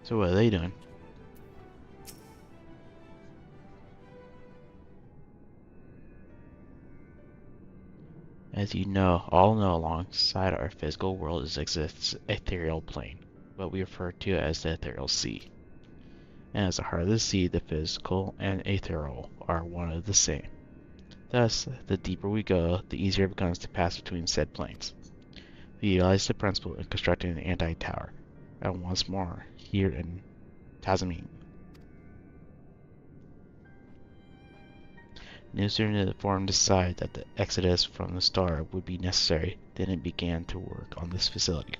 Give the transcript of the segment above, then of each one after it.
So what are they doing? As you know, all know alongside our physical world exists a ethereal plane, what we refer to as the ethereal sea. And as the heart of the sea, the physical and ethereal are one and the same. Thus, the deeper we go, the easier it becomes to pass between said planes. We utilize the principle in constructing an anti-tower, and once more, here in Tasmin. No sooner did the forum decide that the exodus from the star would be necessary than it began to work on this facility.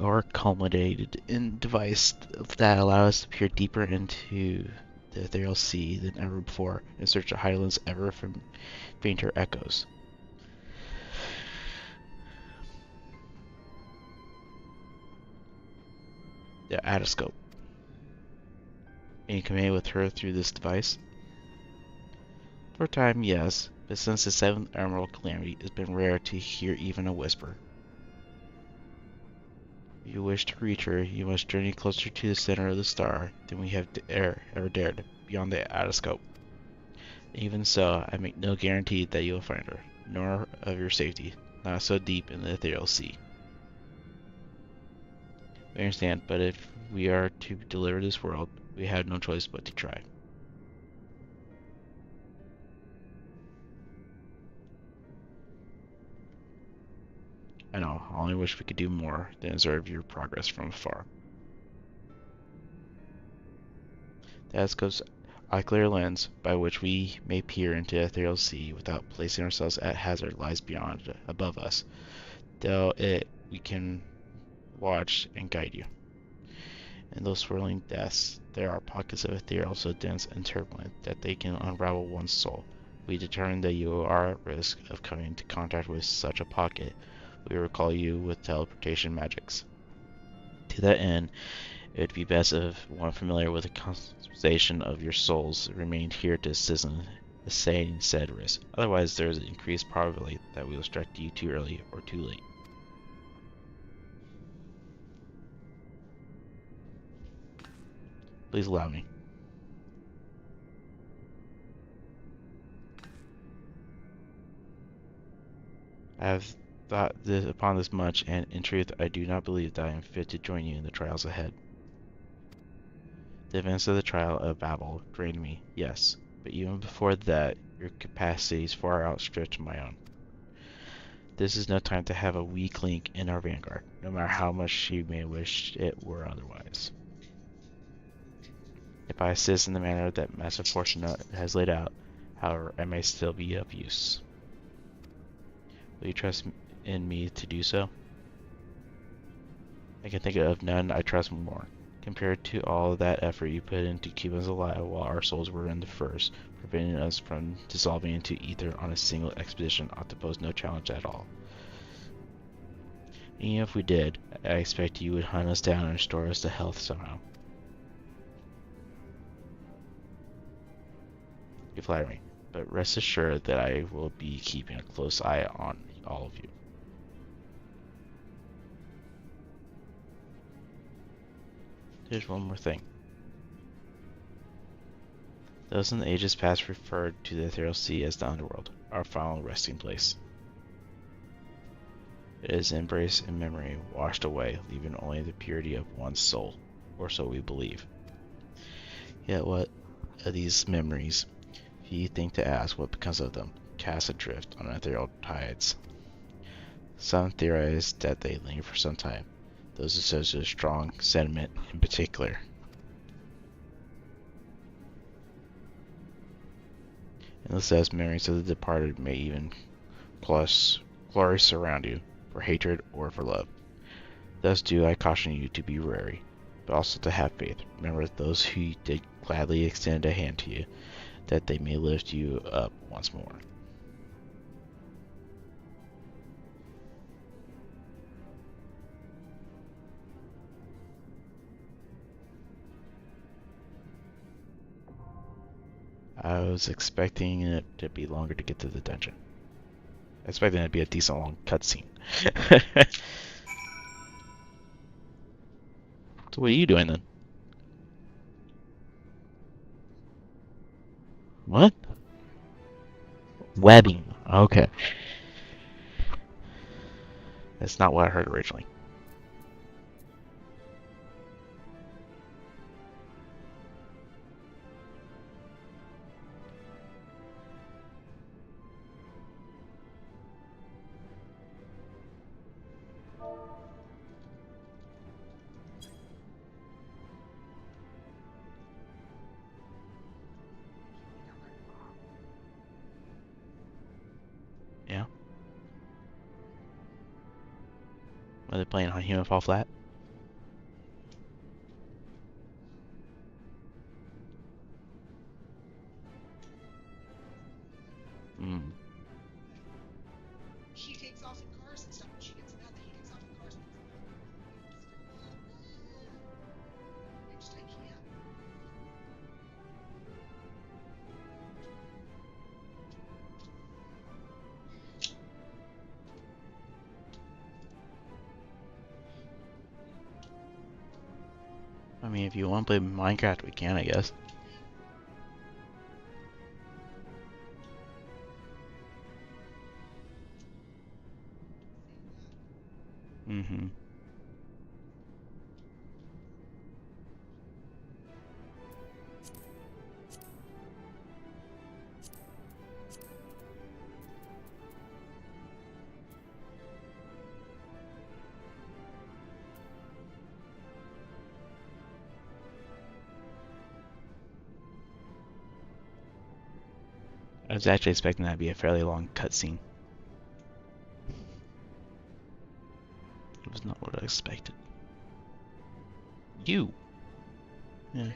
Or culminated in a device that allowed us to peer deeper into the ethereal sea than ever before in search of Hydaelyn's ever fainter echoes. The Adascope. Being communicated with her through this device? For a time, yes, but since the 7th Emerald Calamity, it's been rare to hear even a whisper. If you wish to reach her, you must journey closer to the center of the star than we have ever dared, beyond the Adascope. Even so, I make no guarantee that you will find her, nor of your safety, not so deep in the ethereal sea. We understand, but if we are to deliver this world, we have no choice but to try. I know, I only wish we could do more than observe your progress from afar. The Adascope's ocular lens, by which we may peer into the ethereal sea without placing ourselves at hazard, lies beyond, above us. Though we can watch and guide you. In those swirling depths, there are pockets of ethereal so dense and turbulent that they can unravel one's soul. We determine that you are at risk of coming into contact with such a pocket. We recall you with teleportation magics. To that end, it would be best if one familiar with the conservation of your souls remained here to assist in assaying said risk. Otherwise, there is an increased probability that we will strike you too early or too late. Please allow me. I have thought upon this much, and in truth, I do not believe that I am fit to join you in the trials ahead. The events of the trial of Babel drained me, yes, but even before that, your capacities far outstretched my own. This is no time to have a weak link in our vanguard, no matter how much she may wish it were otherwise. If I assist in the manner that Master Fortunate has laid out, however, I may still be of use. Will you trust in me to do so? I can think of none I trust more. Compared to all that effort you put in to keep us alive while our souls were in the first, preventing us from dissolving into ether on a single expedition ought to pose no challenge at all. Even if we did, I expect you would hunt us down and restore us to health somehow. You flatter me, but rest assured that I will be keeping a close eye on all of you. There's one more thing. Those in the ages past referred to the ethereal sea as the underworld, our final resting place. It is embraced in memory, washed away, leaving only the purity of one's soul, or so we believe. Yet what are these memories? If you think to ask what becomes of them, cast adrift on ethereal tides. Some theorize that they linger for some time, those associated with strong sentiment in particular. Endless as memories of the departed may even flourish around you, for hatred or for love. Thus do I caution you to be wary, but also to have faith. Remember those who did gladly extend a hand to you, that they may lift you up once more. I was expecting it to be longer to get to the dungeon. I was expecting it to be a decent long cutscene. So what are you doing then? What? Webbing. Okay. That's not what I heard originally. Yeah. Are they playing on Human Fall Flat? Hmm. I mean, if you want to play Minecraft, we can, I guess. Mm-hmm. I was actually expecting that to be a fairly long cutscene. It was not what I expected. You. Yeah.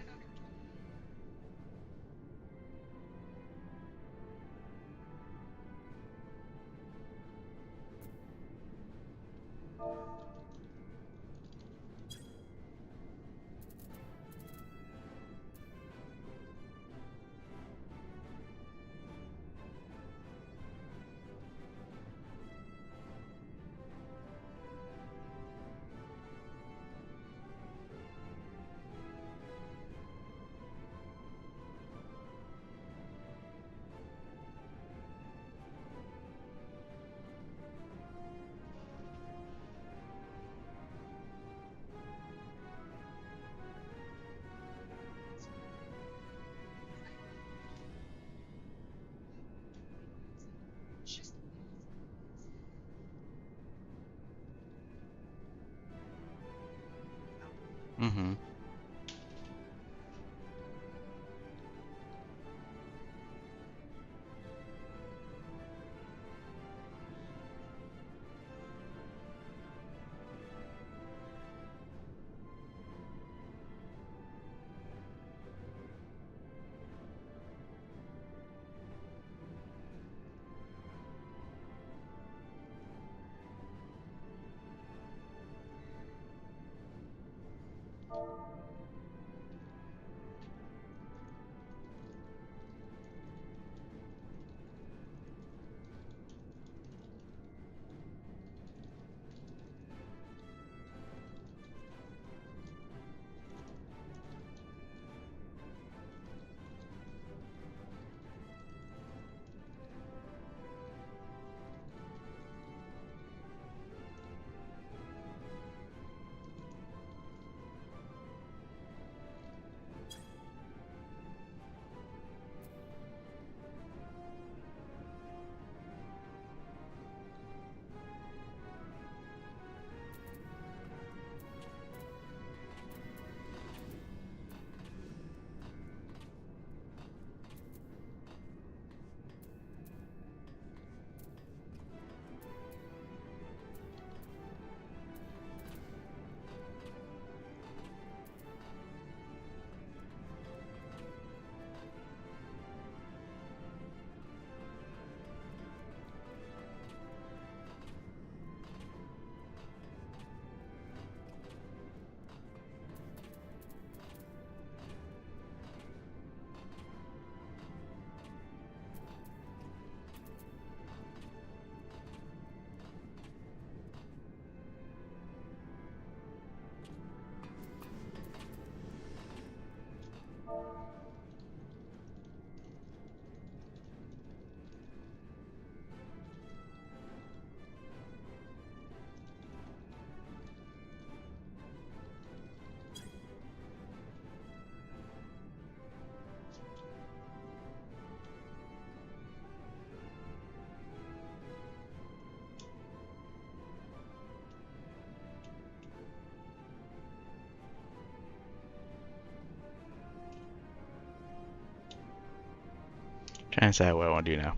Trying to decide what I want to do now.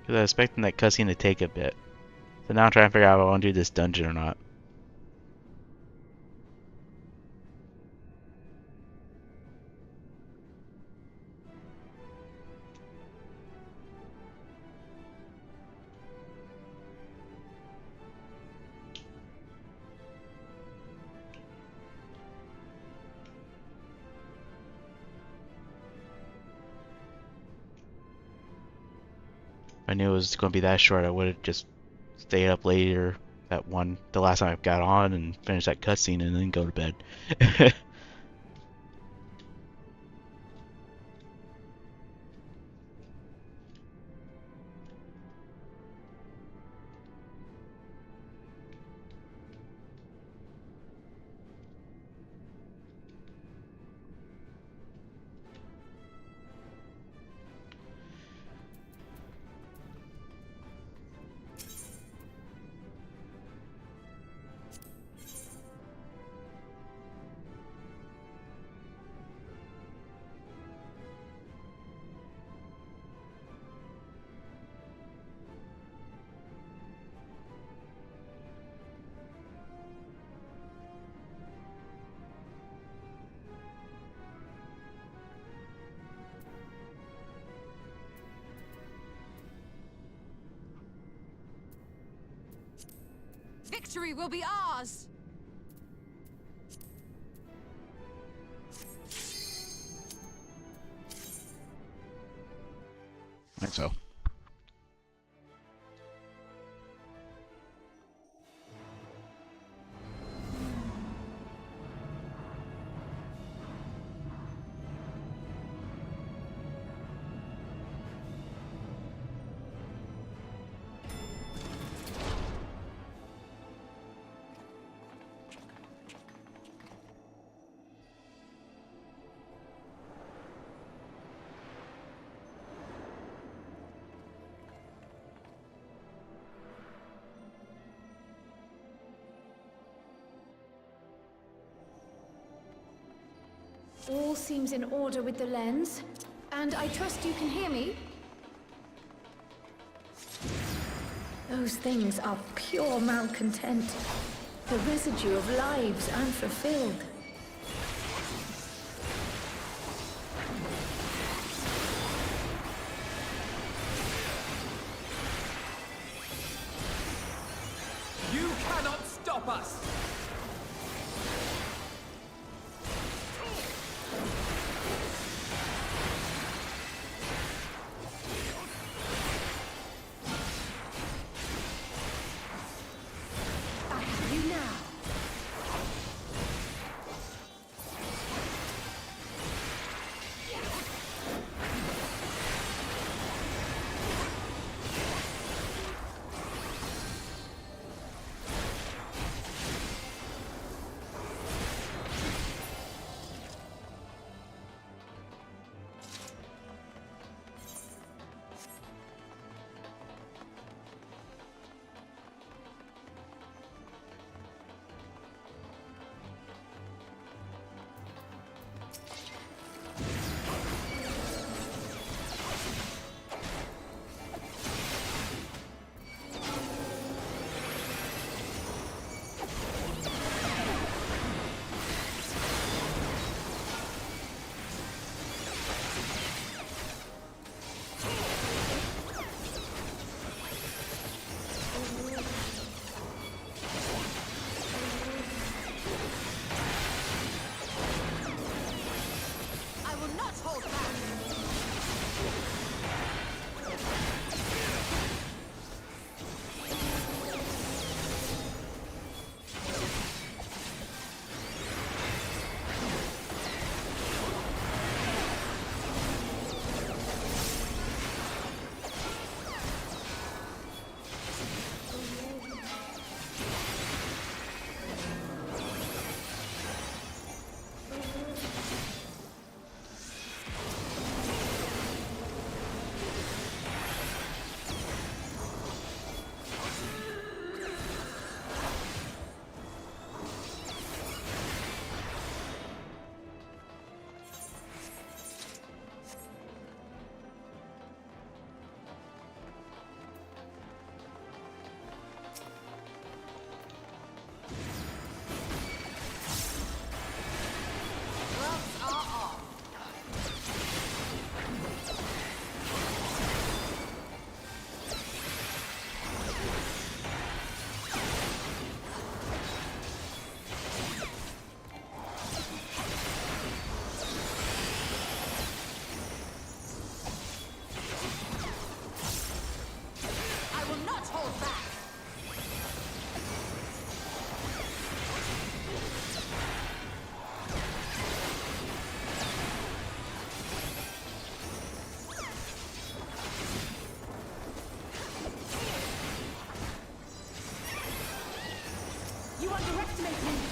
Because I was expecting that cutscene to take a bit. So now I'm trying to figure out if I want to do this dungeon or not. If I knew it was going to be that short, I would have just stayed up later the last time I got on and finished that cutscene and then go to bed. Victory will be ours! I think so. All seems in order with the lens, and I trust you can hear me? Those things are pure malcontent, the residue of lives unfulfilled. You cannot stop us! underestimate me!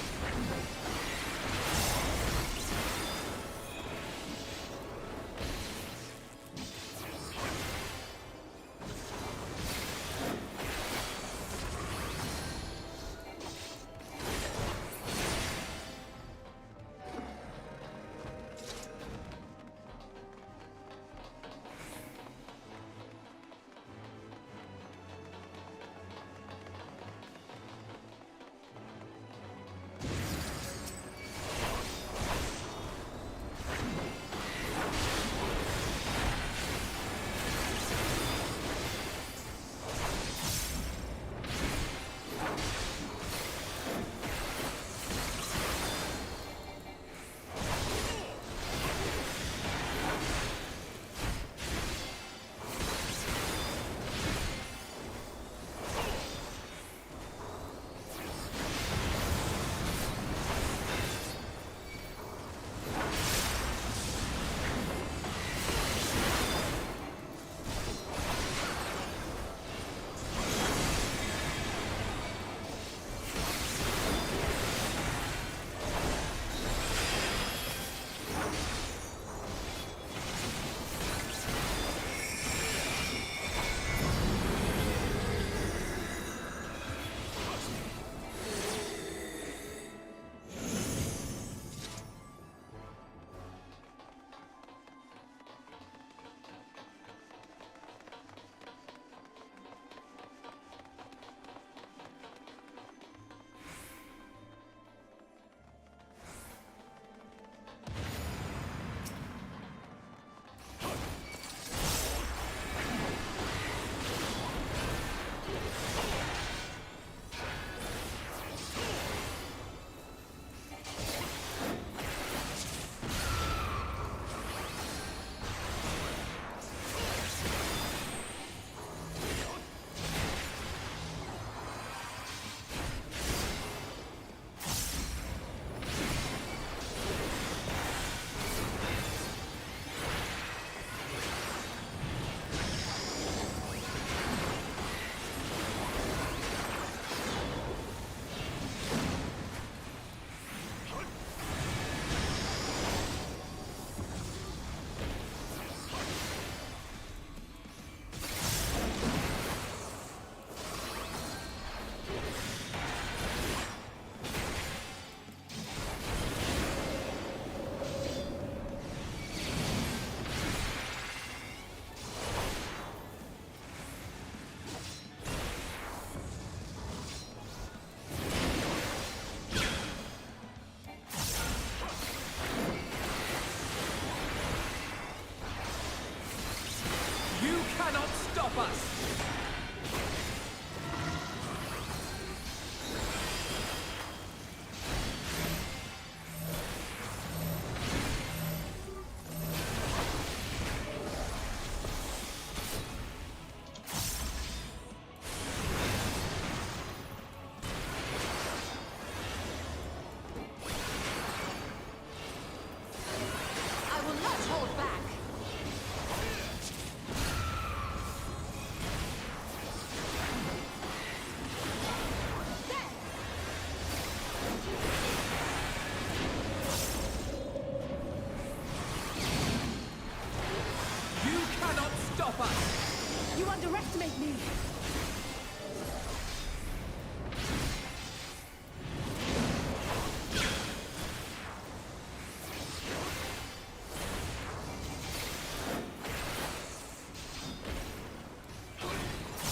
underestimate me!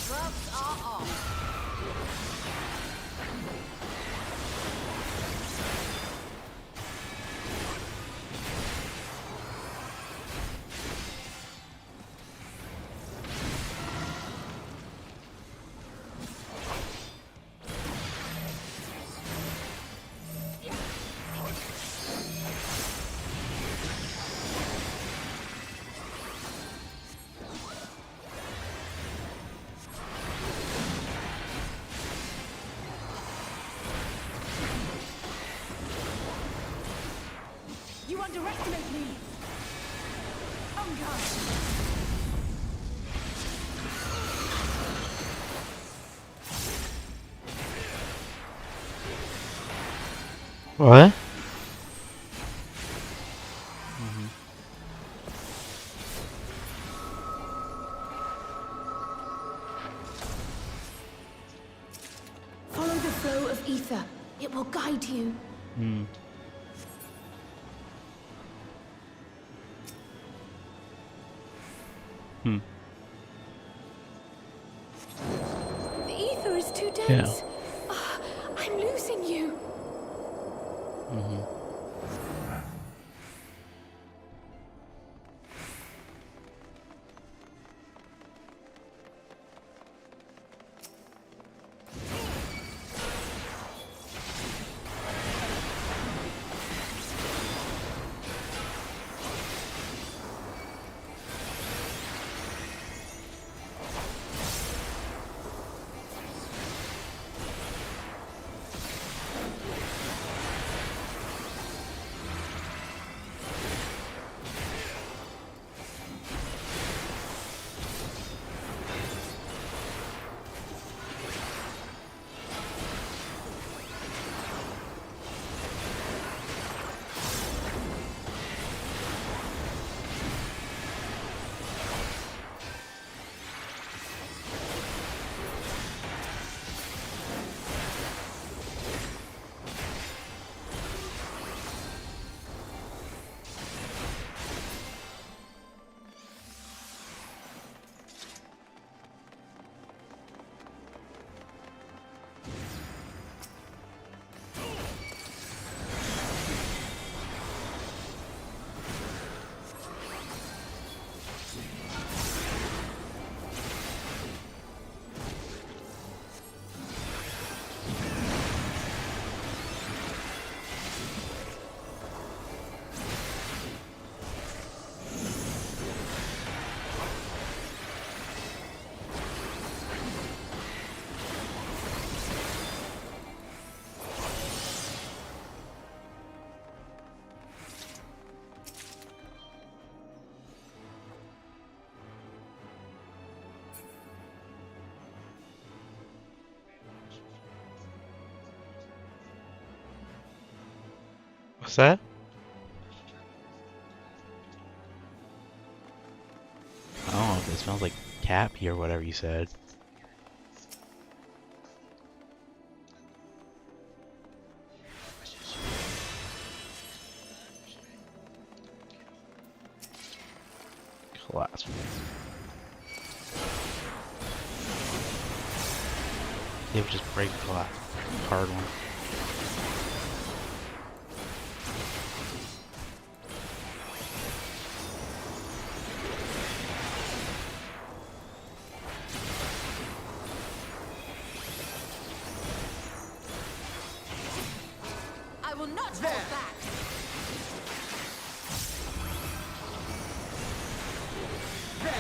Gloves are off. You underestimate me! On guard! What? Follow the flow of ether. It will guide you. Hmm. Hmm. The ether is too Yeah. dense. Ah, I'm losing you. Mm-hmm. What's that? I don't know if it smells like tappy or whatever you said. Class. They would just break a glass. Hard one. I will not There. hold back. There!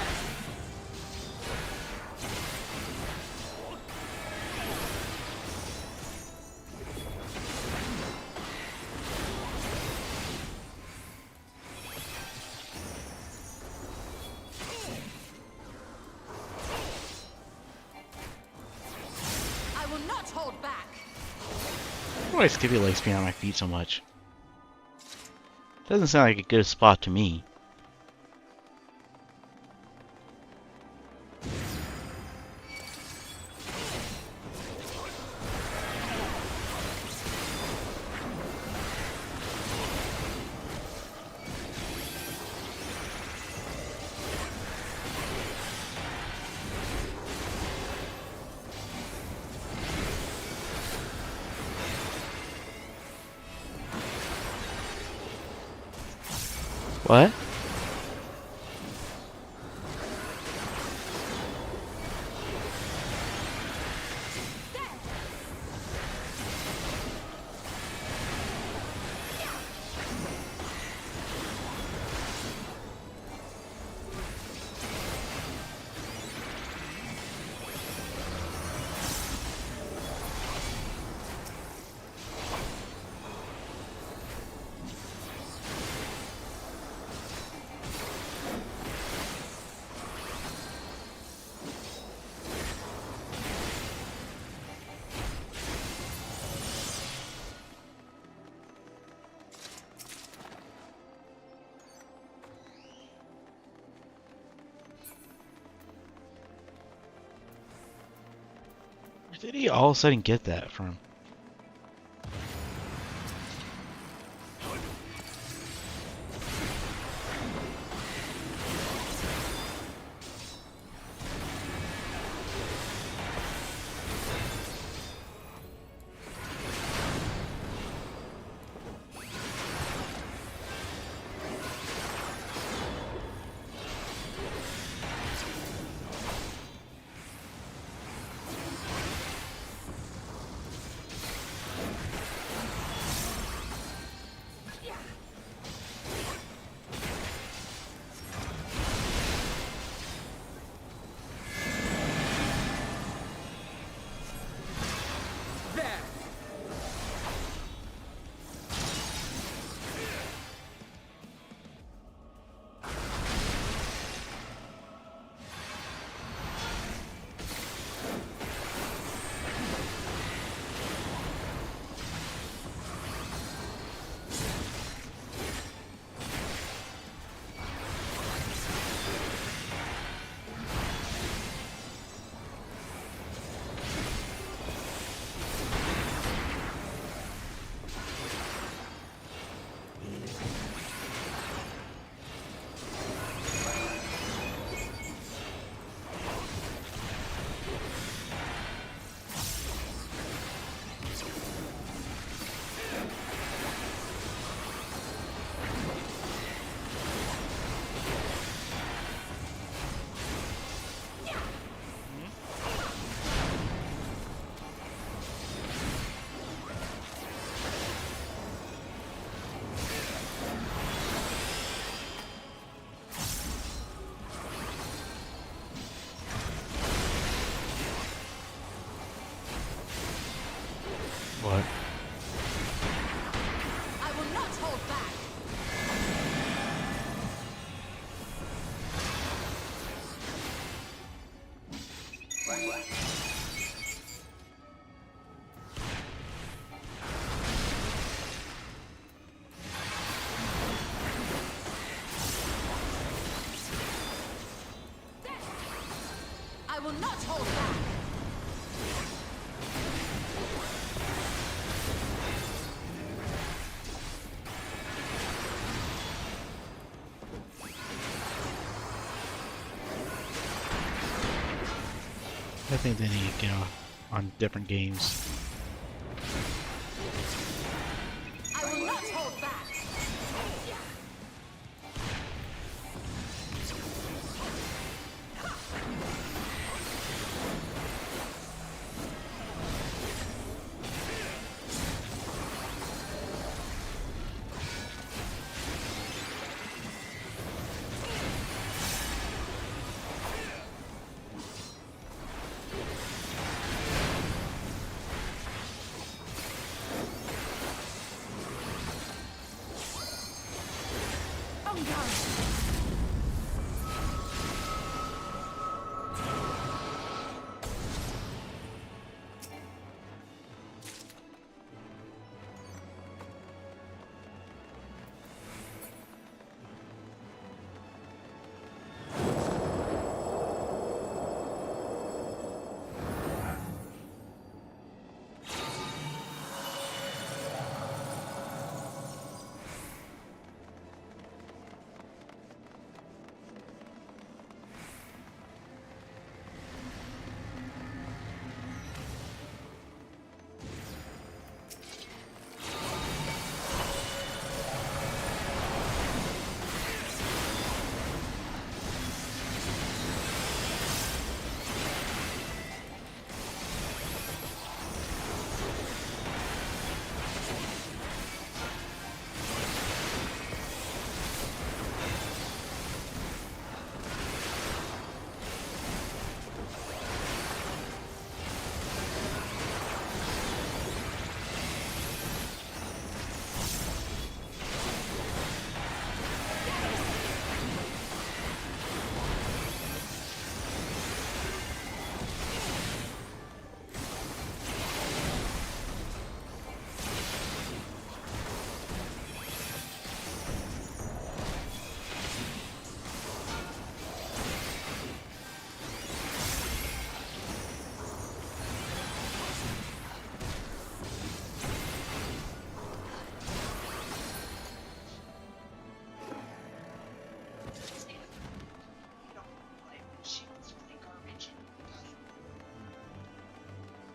I will not hold back. Why do Skippy likes being on my feet so much? Doesn't sound like a good spot to me. What? Where did he all of a sudden get that from? There! What? I will not hold back. I will not hold back. I think they need to get on different games. I will not hold back.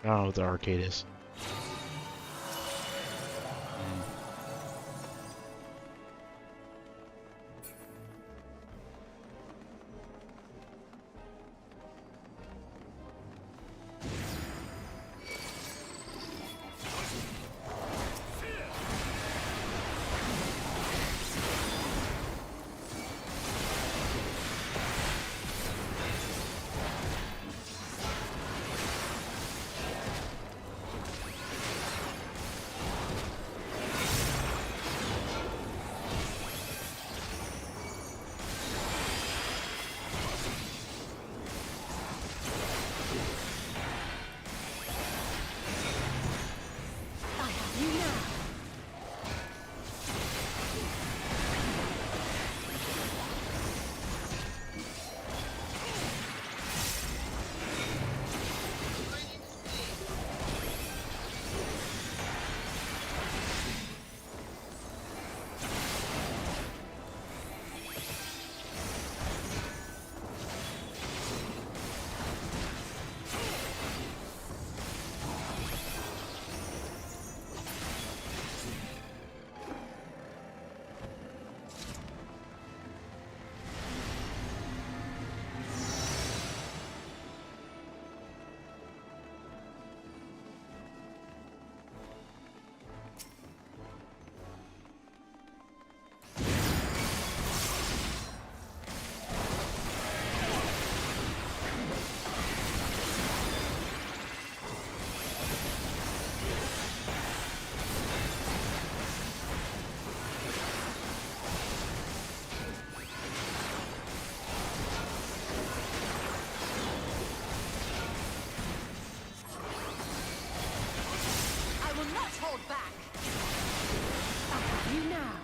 I don't know what the arcade is. I have you now. I will not hold back. I have you now.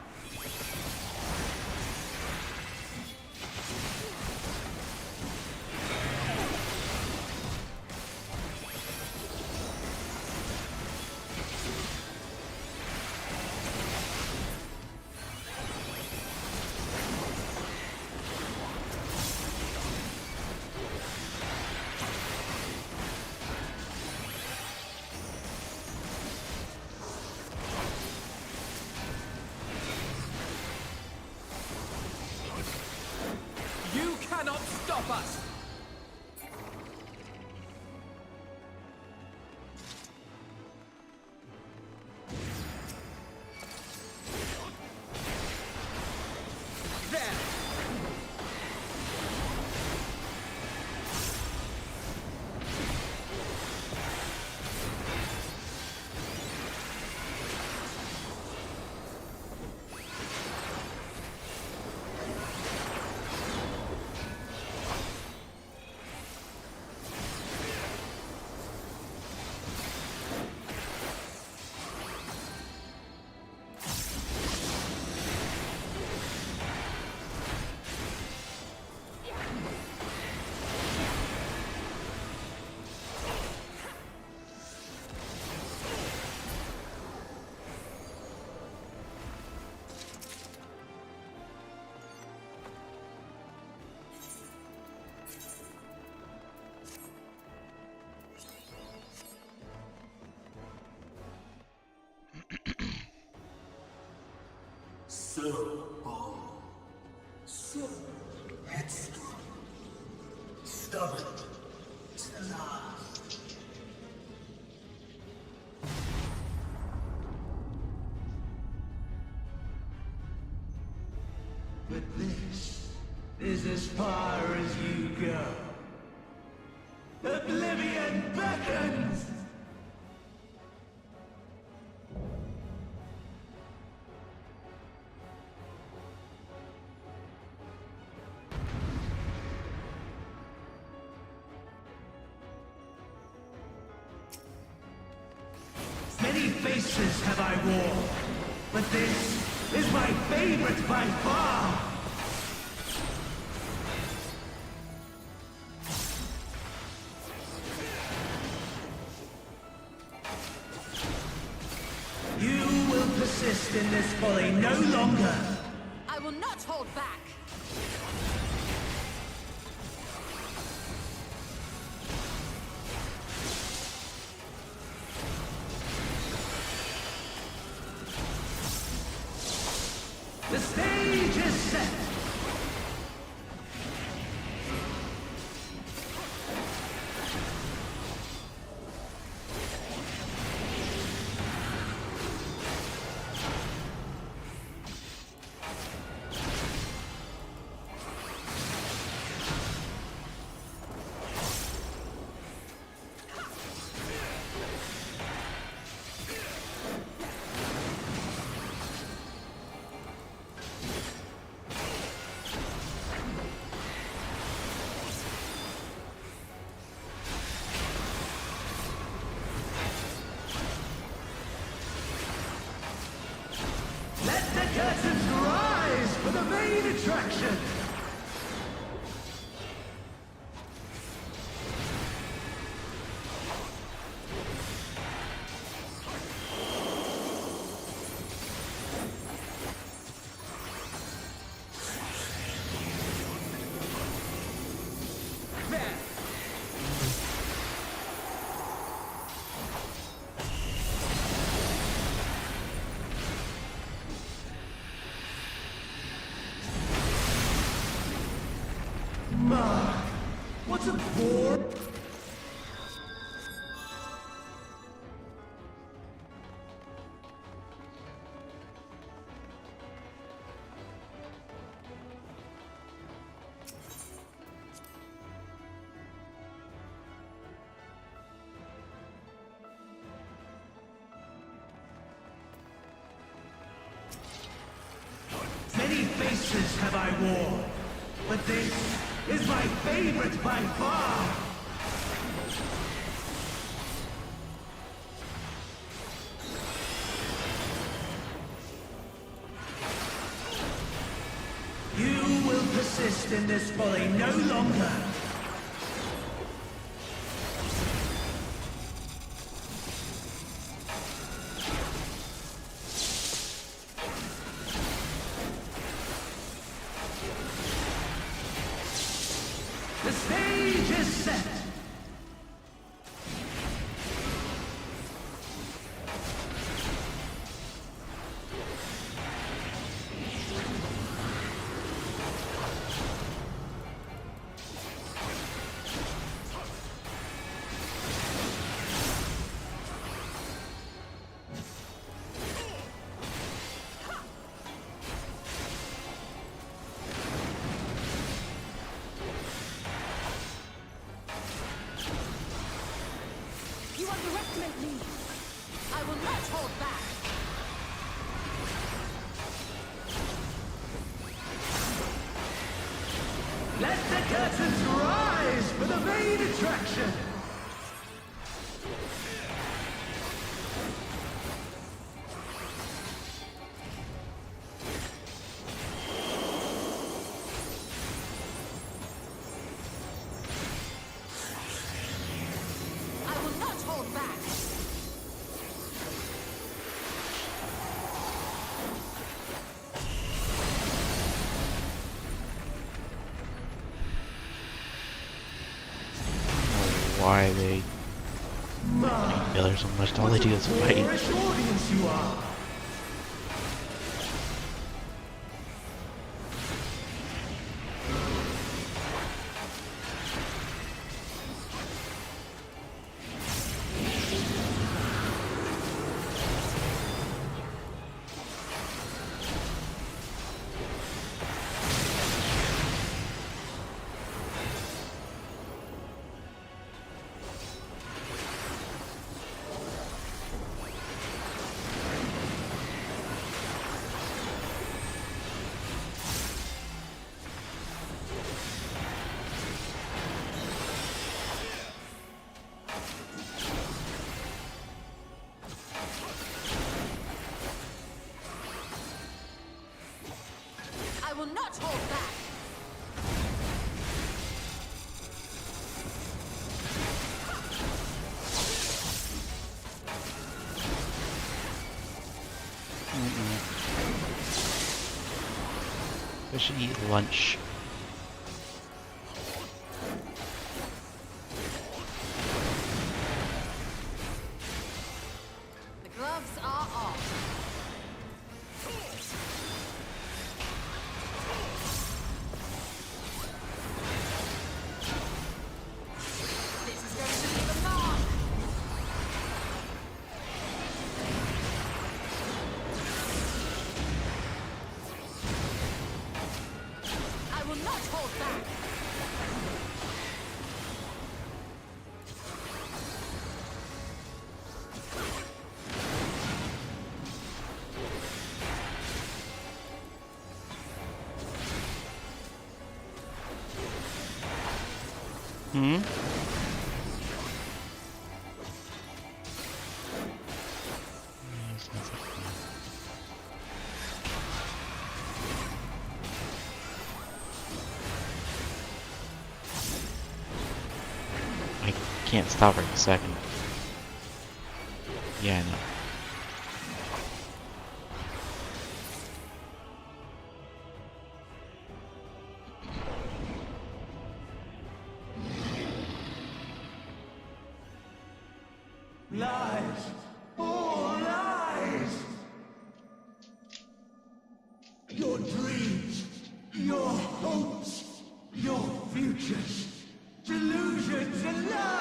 You cannot stop us! There! So bold, so headstrong, stubborn to the last. But this is as far as you go. Oblivion beckons! Many faces have I worn, but this is my favorite by far! You will persist in this folly no longer! I will not hold back. attraction! There! What's a bore? Many faces have I worn, but this is my favorite by far! You will persist in this folly no longer! The stage is set! You underestimate me. I will not hold back. Let the curtains rise for the main attraction! I will not hold back. Why they kill her so much? All they do is fight. Boorish audience you are! I will not hold back. I should eat lunch. The gloves are off. This is going to leave a mark. I will not hold back. Hmm? can't stop right this second. Yeah, I know. Lies! All lies! Your dreams, your hopes, your futures, delusions and lies!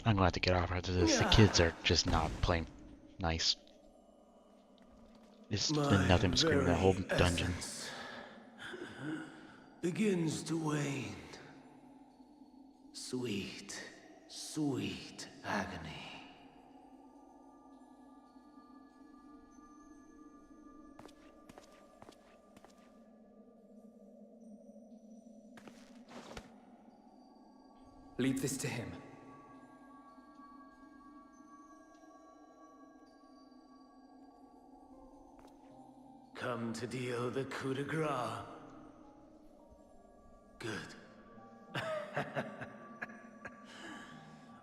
I'm gonna have to get off after this. The kids are just not playing nice. It's been nothing but screaming that whole dungeon. Begins to wane. Sweet, sweet agony. Leave this to him. Come to deal the coup de grace. Good.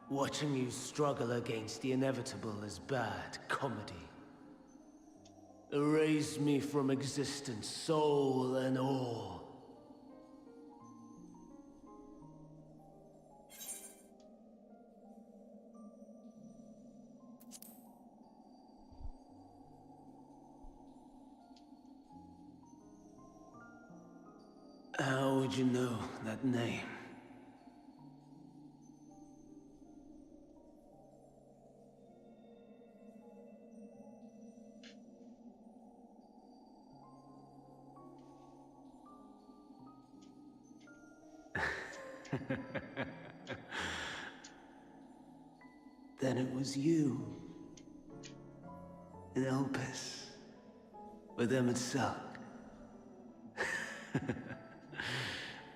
Watching you struggle against the inevitable is bad comedy. Erase me from existence, soul and all. How would you know that name? Then it was you. In Elpis. With Emmett Silk.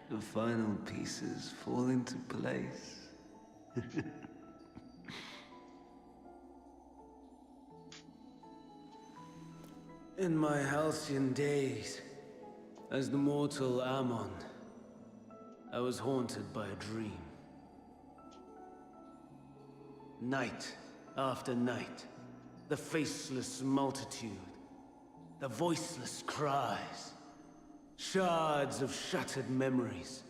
The final pieces fall into place. In my halcyon days, as the mortal Ammon, I was haunted by a dream. Night after night, the faceless multitude, the voiceless cries, shards of shattered memories.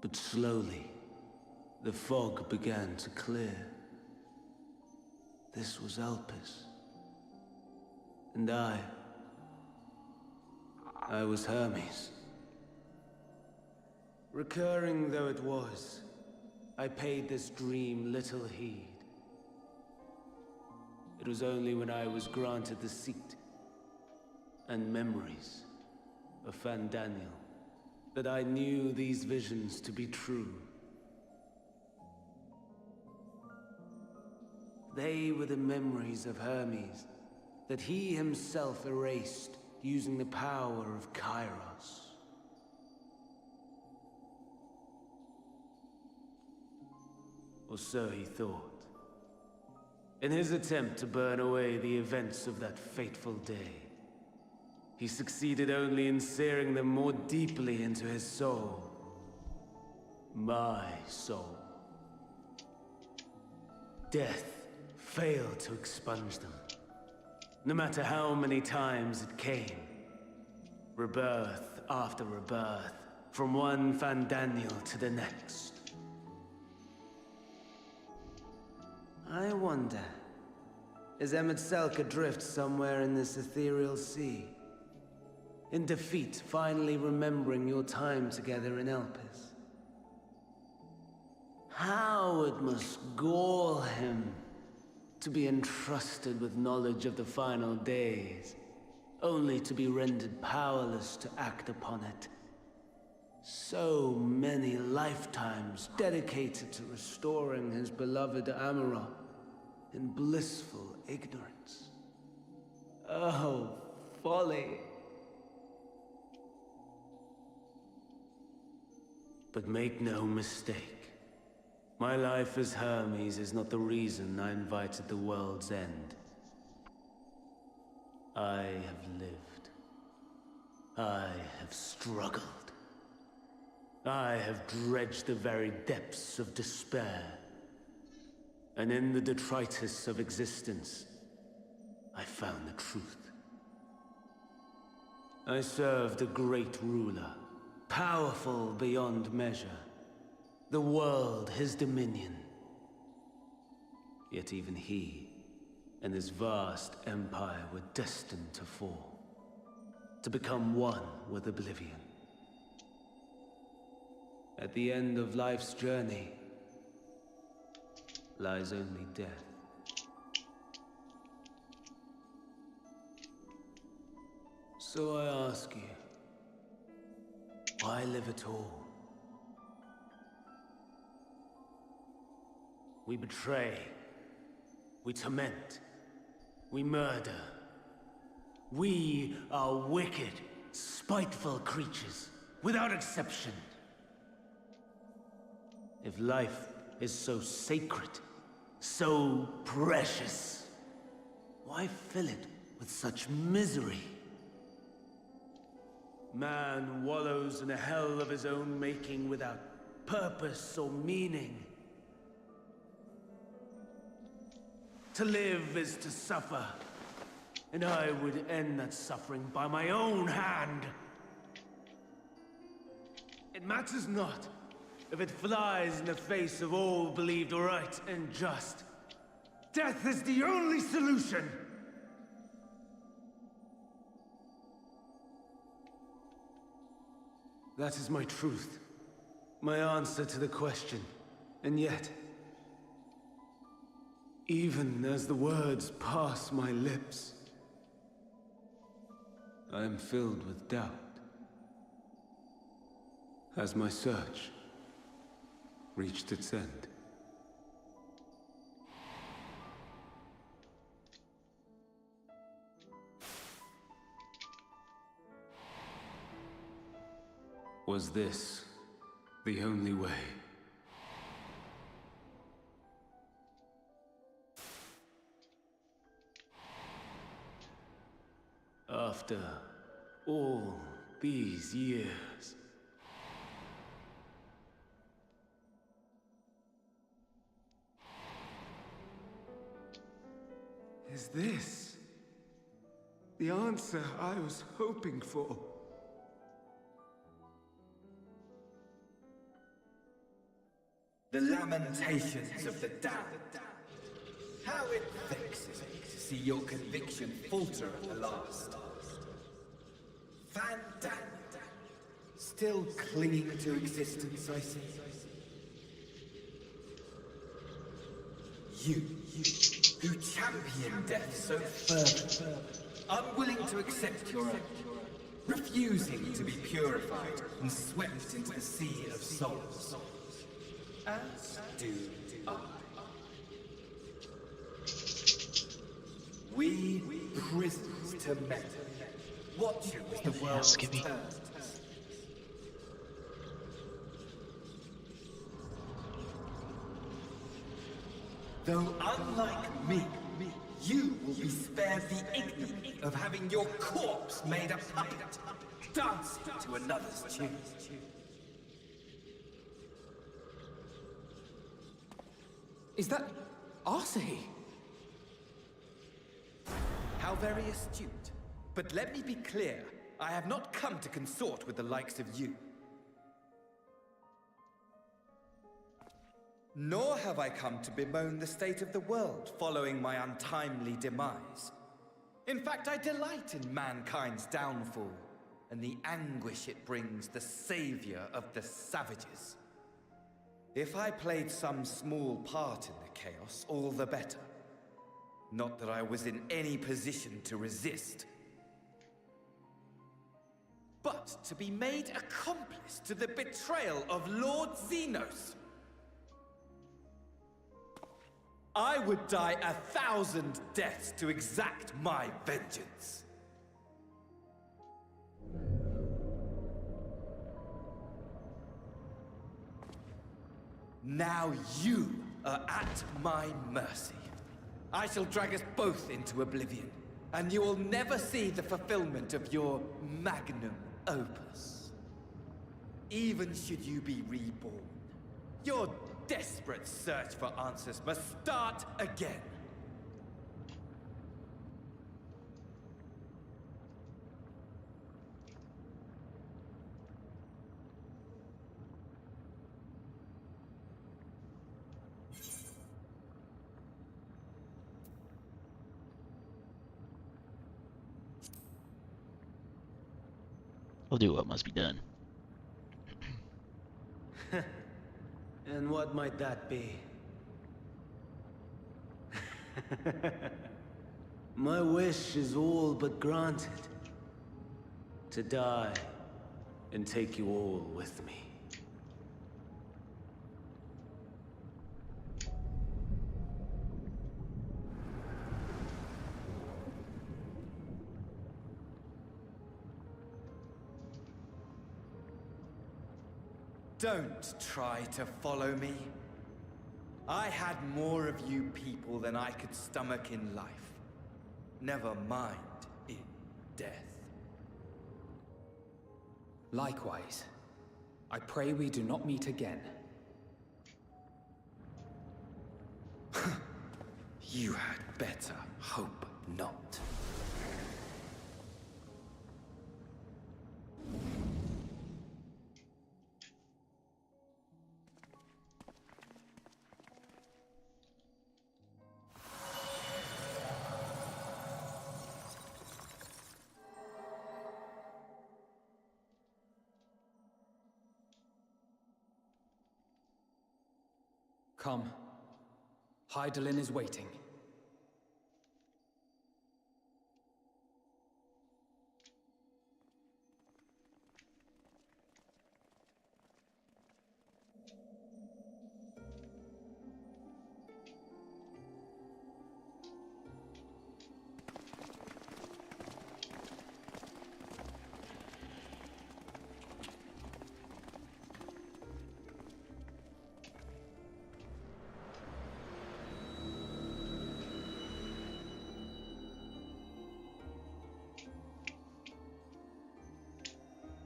But slowly, the fog began to clear. This was Elpis. And I was Hermes. Recurring though it was, I paid this dream little heed. It was only when I was granted the seat and memories of Fandaniel that I knew these visions to be true. They were the memories of Hermes that he himself erased using the power of Kairos. Or so he thought. In his attempt to burn away the events of that fateful day, he succeeded only in searing them more deeply into his soul. My soul. Death failed to expunge them. No matter how many times it came. Rebirth after rebirth, from one Fandaniel to the next. I wonder, is Emet-Selch adrift somewhere in this ethereal sea? In defeat, finally remembering your time together in Elpis? How it must gall him to be entrusted with knowledge of the final days, only to be rendered powerless to act upon it. So many lifetimes dedicated to restoring his beloved Amarok in blissful ignorance. Oh, folly. But make no mistake. My life as Hermes is not the reason I invited the world's end. I have lived. I have struggled. I have dredged the very depths of despair. And in the detritus of existence, I found the truth. I served a great ruler, powerful beyond measure. The world, his dominion. Yet even he and his vast empire were destined to fall, to become one with oblivion. At the end of life's journey lies only death. So I ask you, why live at all? We betray, we torment, we murder. We are wicked, spiteful creatures, without exception. If life is so sacred, so precious, why fill it with such misery? Man wallows in a hell of his own making without purpose or meaning. To live is to suffer, and I would end that suffering by my own hand. It matters not if it flies in the face of all believed right and just. Death is the only solution! That is my truth, my answer to the question, and yet, even as the words pass my lips, I am filled with doubt. Has my search reached its end? Was this the only way? After all these years, is this the answer I was hoping for? The lamentations of the damned. How it vexes me to see your conviction falter at the last. Fandaniel, still clinging to existence, I see. You who champion death so fervently, unwilling to accept your own, refusing to be purified and swept into the sea of souls. As do I. We prisoners to men, watching as the world turns. Though unlike me, you will be spared the ignominy of having your corpse made a puppet, dancing to another's tune. Is that Asahi? How very astute. But let me be clear, I have not come to consort with the likes of you. Nor have I come to bemoan the state of the world following my untimely demise. In fact, I delight in mankind's downfall and the anguish it brings the savior of the savages. If I played some small part in the chaos, all the better. Not that I was in any position to resist. But to be made accomplice to the betrayal of Lord Xenos. I would die 1,000 deaths to exact my vengeance. Now you are at my mercy. I shall drag us both into oblivion, and you will never see the fulfillment of your magnum opus. Even should you be reborn, your desperate search for answers must start again. I'll do what must be done. And what might that be? My wish is all but granted. To die and take you all with me. Don't try to follow me. I had more of you people than I could stomach in life. Never mind in death. Likewise, I pray we do not meet again. You had better hope not. Come. Hydaelyn is waiting.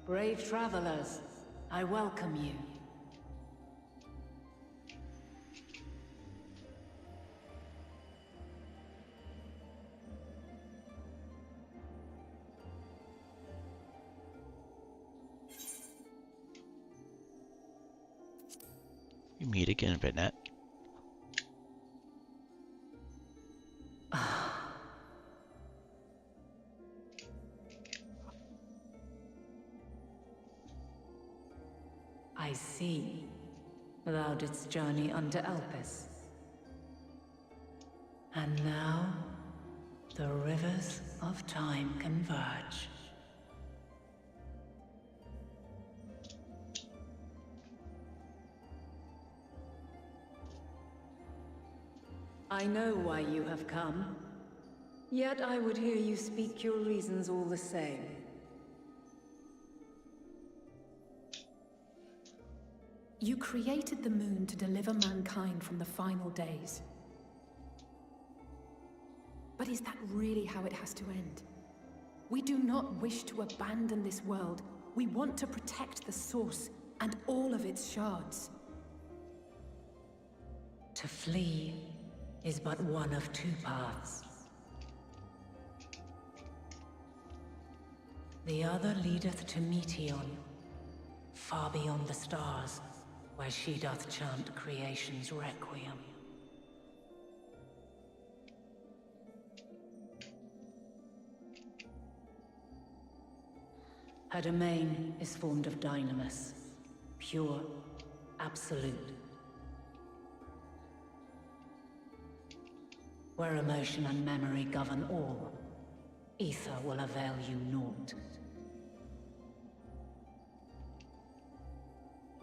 Brave travelers, I welcome you. We meet again, Bennett. I see. Thou didst journey unto Elpis. And now, the rivers of time converge. I know why you have come. Yet I would hear you speak your reasons all the same. You created the moon to deliver mankind from the final days. But is that really how it has to end? We do not wish to abandon this world. We want to protect the source and all of its shards. To flee is but one of two paths. The other leadeth to Meteon, far beyond the stars, where she doth chant creation's requiem. Her domain is formed of dynamis, pure, absolute. Where emotion and memory govern all, ether will avail you naught.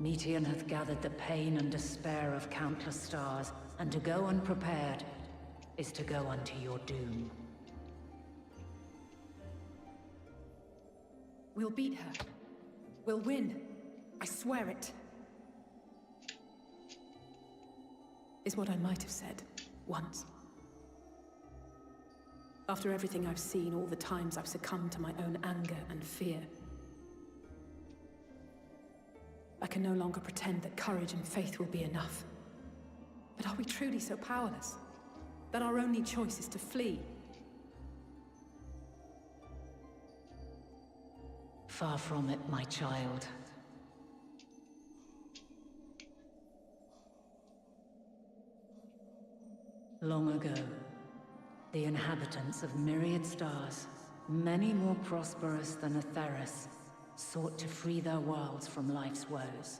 Meteon hath gathered the pain and despair of countless stars, and to go unprepared is to go unto your doom. We'll beat her. We'll win. I swear it. Is what I might have said, once. After everything I've seen, all the times I've succumbed to my own anger and fear. I can no longer pretend that courage and faith will be enough. But are we truly so powerless? That our only choice is to flee? Far from it, my child. Long ago, the inhabitants of myriad stars, many more prosperous than Atheris, sought to free their worlds from life's woes.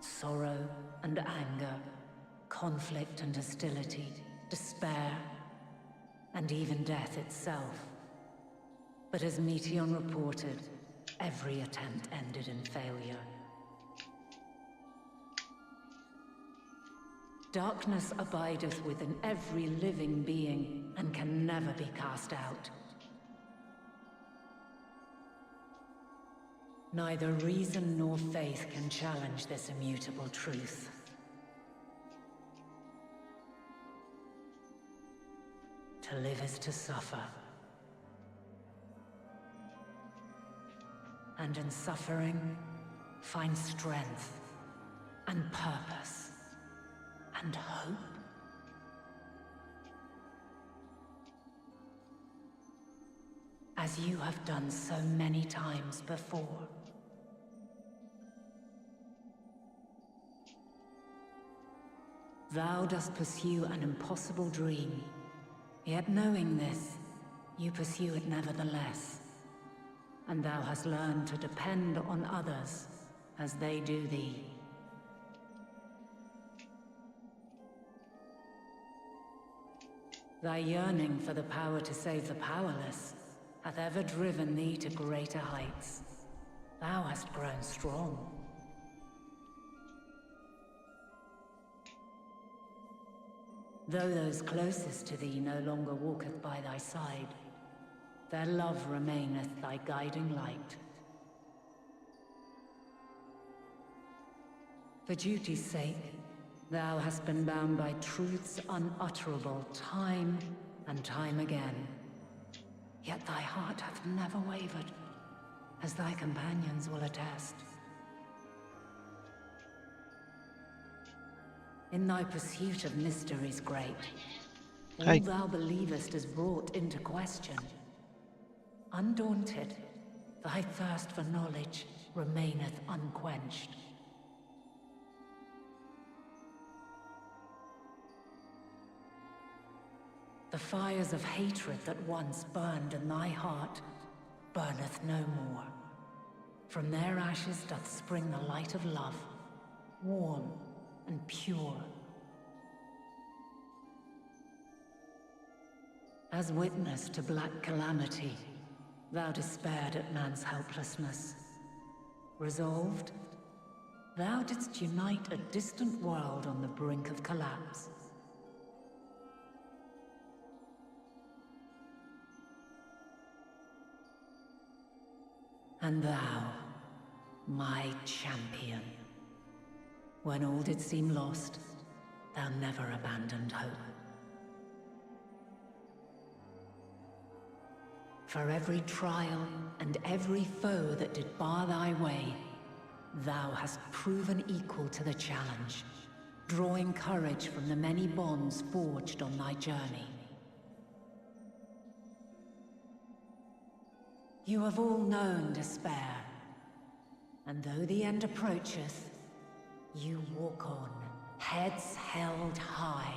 Sorrow and anger, conflict and hostility, despair, and even death itself. But as Meteon reported, every attempt ended in failure. Darkness abideth within every living being, and can never be cast out. Neither reason nor faith can challenge this immutable truth. To live is to suffer. And in suffering, find strength and purpose and hope. As you have done so many times before. Thou dost pursue an impossible dream, yet knowing this, you pursue it nevertheless. And thou hast learned to depend on others as they do thee. Thy yearning for the power to save the powerless hath ever driven thee to greater heights. Thou hast grown strong. Though those closest to thee no longer walketh by thy side, their love remaineth thy guiding light. For duty's sake, thou hast been bound by truths unutterable time and time again. Yet thy heart hath never wavered, as thy companions will attest. In thy pursuit of mysteries great, all thou believest is brought into question. Undaunted, thy thirst for knowledge remaineth unquenched. The fires of hatred that once burned in thy heart burneth no more. From their ashes doth spring the light of love, warm and pure. As witness to black calamity, thou despaired at man's helplessness. Resolved, thou didst unite a distant world on the brink of collapse. And thou, my champion, when all did seem lost, thou never abandoned hope. For every trial and every foe that did bar thy way, thou hast proven equal to the challenge, drawing courage from the many bonds forged on thy journey. You have all known despair. And though the end approacheth, you walk on, heads held high.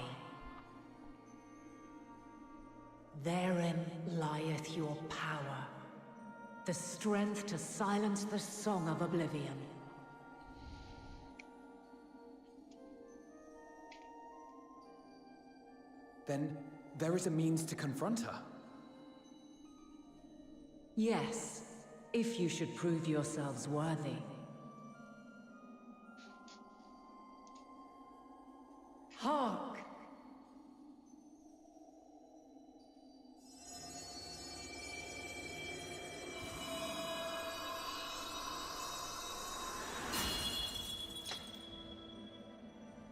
Therein lieth your power, the strength to silence the song of oblivion. Then there is a means to confront her. Yes, if you should prove yourselves worthy. Hark!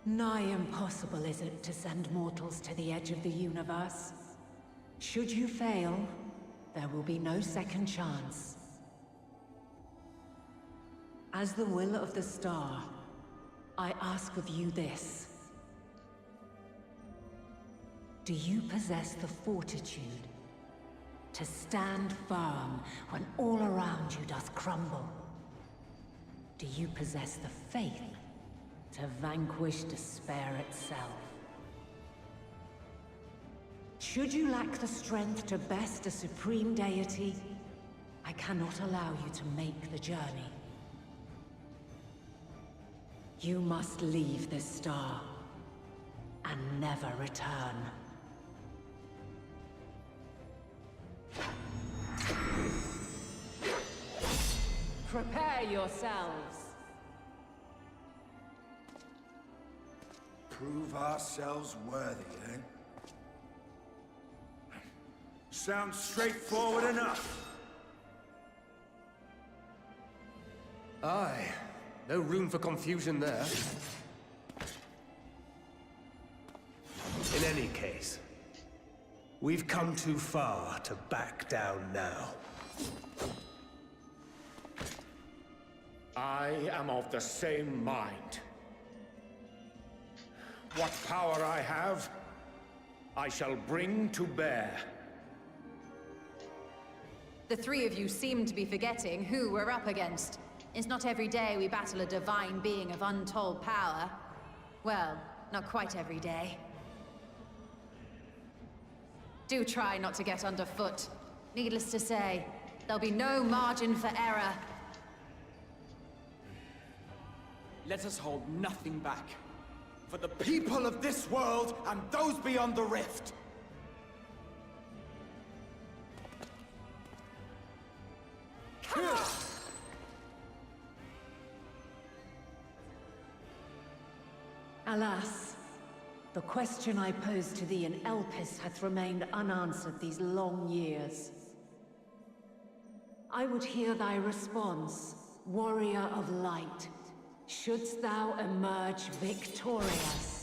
Nigh impossible is it to send mortals to the edge of the universe. Should you fail, there will be no second chance. As the will of the star, I ask of you this. Do you possess the fortitude to stand firm when all around you doth crumble? Do you possess the faith to vanquish despair itself? Should you lack the strength to best a supreme deity, I cannot allow you to make the journey. You must leave this star and never return. Prepare yourselves. Prove ourselves worthy, eh? Sounds straightforward enough. Aye. No room for confusion there. In any case, we've come too far to back down now. I am of the same mind. What power I have, I shall bring to bear. The three of you seem to be forgetting who we're up against. It's not every day we battle a divine being of untold power. Well, not quite every day. Do try not to get underfoot. Needless to say, there'll be no margin for error. Let us hold nothing back. For the people of this world and those beyond the rift. Alas, the question I posed to thee in Elpis hath remained unanswered these long years. I would hear thy response, warrior of light. Shouldst thou emerge victorious?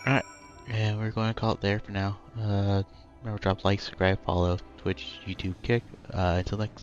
Alright, and we're going to call it there for now. Remember, drop like, subscribe, follow, Twitch, YouTube, Kick. Until next